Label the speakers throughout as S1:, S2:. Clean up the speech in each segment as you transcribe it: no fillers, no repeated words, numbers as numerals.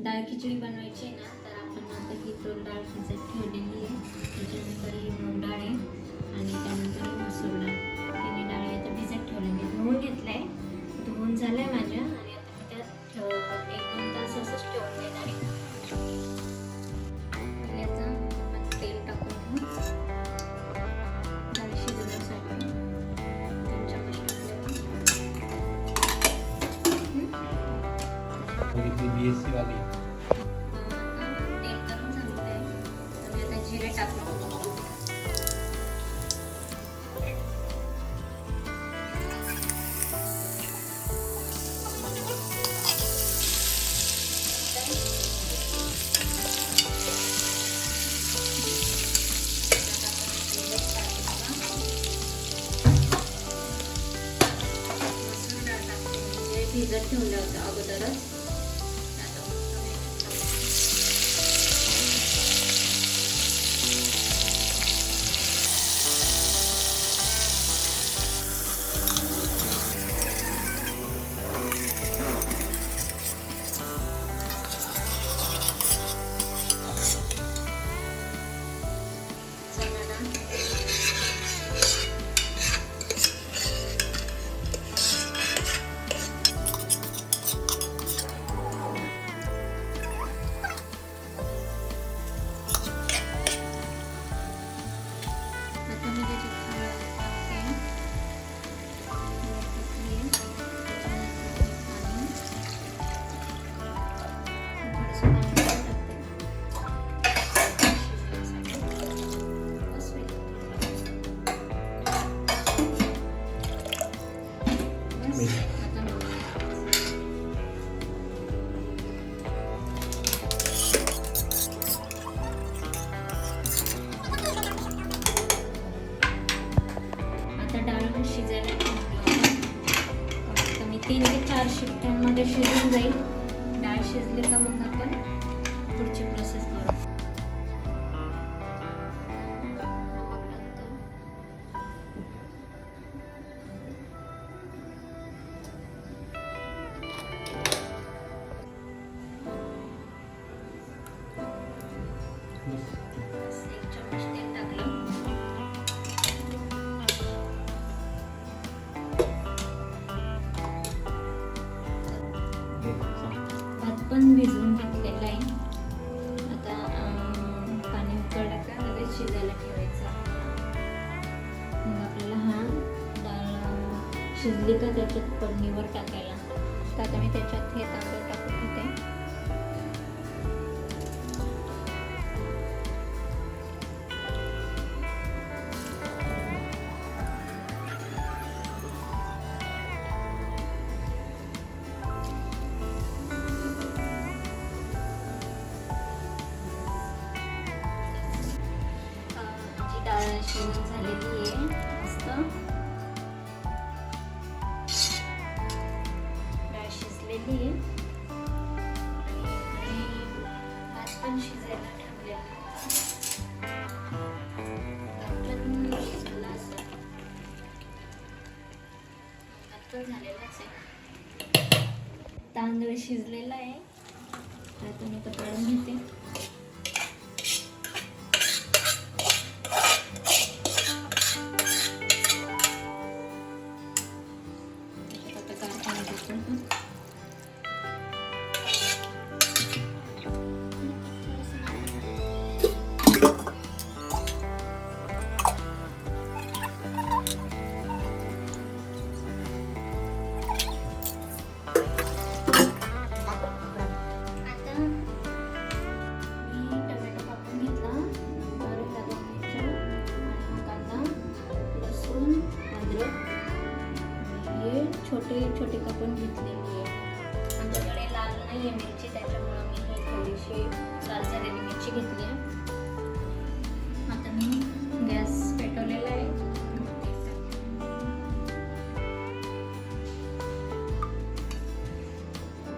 S1: डाळ खिचडी बनवायची ना, तर आपण आता ही तूर डाळ शिजत ठेवलेली आहे. त्याच्यानंतर ही मूग डाळ आहे आणि त्यानंतर ही मसूर डाळ. तिन्ही डाळी आता भिजत ठेवल्या. मी धुवून घेतलं आहे, धुवून झालं आहे माझ्या. आणि आता मी त्यात 1-2 तास असंच ठेवून देणार आहे. याचा आपण तेल टाकून घेऊ डाळ शिजवण्यासाठी.
S2: BSc वाली
S1: तेल गरम झालेलं आहे, तर मी आता जिरे टाकतो. भिजत ठेवलं होतं अगोदरच. शिजायला कमीत कमी 3 ते 4 शिट्ट्यांमध्ये शिजून जाईल. डाळ शिजली का मग आपण पुढची प्रोसेस करू. एक चमच तेल टाकलं. पण भिजवून घेतलेला आहे. आता पाणी उकळलं का लगेच शिजायला ठेवायचं. मग आपल्याला हा डाळ शिजली का त्याच्यात फोडणीवर टाकायला. तर आता मी त्याच्यात हे तांदूळ टाकून घेते. डाळ शिजून झालेली आहे मस्त. डाळ शिजलेली आहे आणि भात पण शिजायला ठेवलेला झालेलाच आहे. तांदूळ शिजलेला आहे. आता मी तो काढून घेते. छोटे छोटे कापून घेतलेली आहे. आमच्याकडे लाल नाही आहे मिरची, त्याच्यामुळे मी ही थोडीशी लाल झालेली मिरची घेतली आहे. आता मी गॅस पेटवलेला आहे.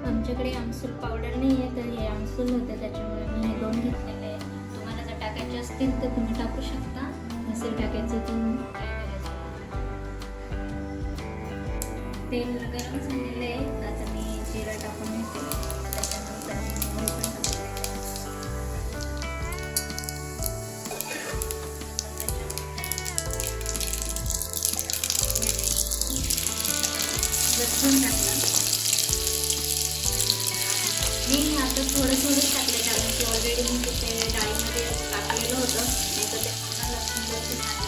S1: आमच्याकडे आमसूल पावडर नाही आहे, तर हे आमसूल होते त्याच्यामुळे मी हे 2 घेतलेले आहे. तुम्हाला जर टाकायचे असतील तर तुम्ही टाकू शकता. नसेल टाकायचं तर तेल गरम झालेलं आहे. आता मी जिरा टाकून घेते. त्याच्यानंतर मी आता थोडंच टाकले कारण की ऑलरेडी मी ते डाळीमध्ये टाकलेलं होतं, नाही तर ते पूर्ण लसूण लसूण टाकलेलं आहे.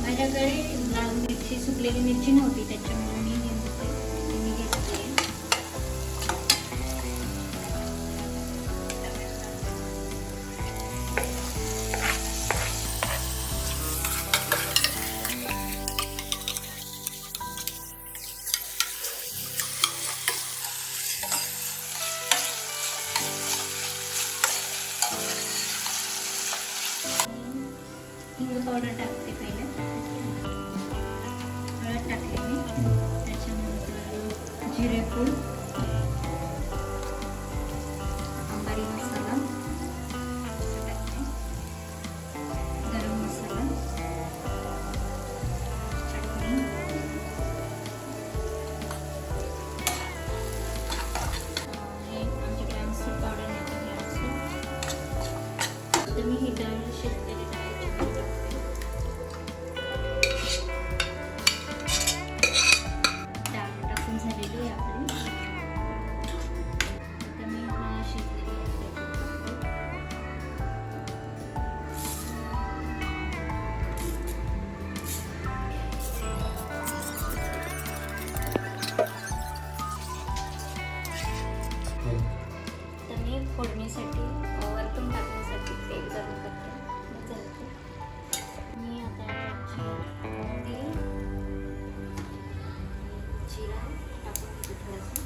S1: माझ्याकडे लाल मिरची, सुकलेली मिरची नव्हती, त्याच्यामुळे मी घेतली. हिंग पावडर टाकते पहिले, हळद टाकले मी, त्याच्यानंतर जिरेपूड, अंबारी मसाला टाकते, गरम मसाला, चटणी, हे आमच्याकडे आमसूल पावडर नाही तर मी ही डाळ शिजलेली झालेली आहे आपली. आता मी हा शिजलेली तर मी फोडणीसाठी वरतून टाकण्यासाठी तेल गरम करते. मी आता तेल, जिरा टाकून घेते थोडंसं,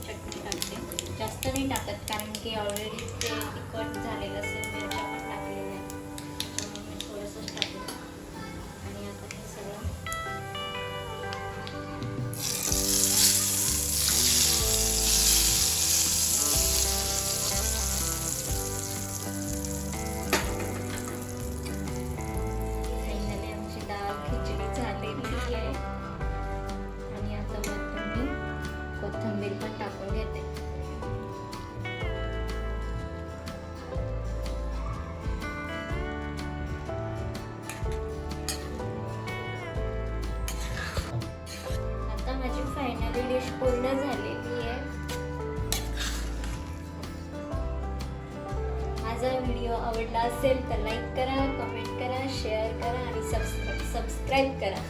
S1: चटणी टाकते. जास्त नाही टाकत कारण की ऑलरेडी ते तिखट झालेलं असेल, मिरच्या पण टाकलेल्या आहे, त्याच्यामुळे मी थोडंसंच टाकलं. आणि आता हे सगळं कोथिंबीर पण टाकून घेते. आता माझी फायनली डिश पूर्ण झालेली आहे. माझा व्हिडिओ आवडला असेल तर लाईक करा, कमेंट करा, शेअर करा आणि सबस्क्राईब करा.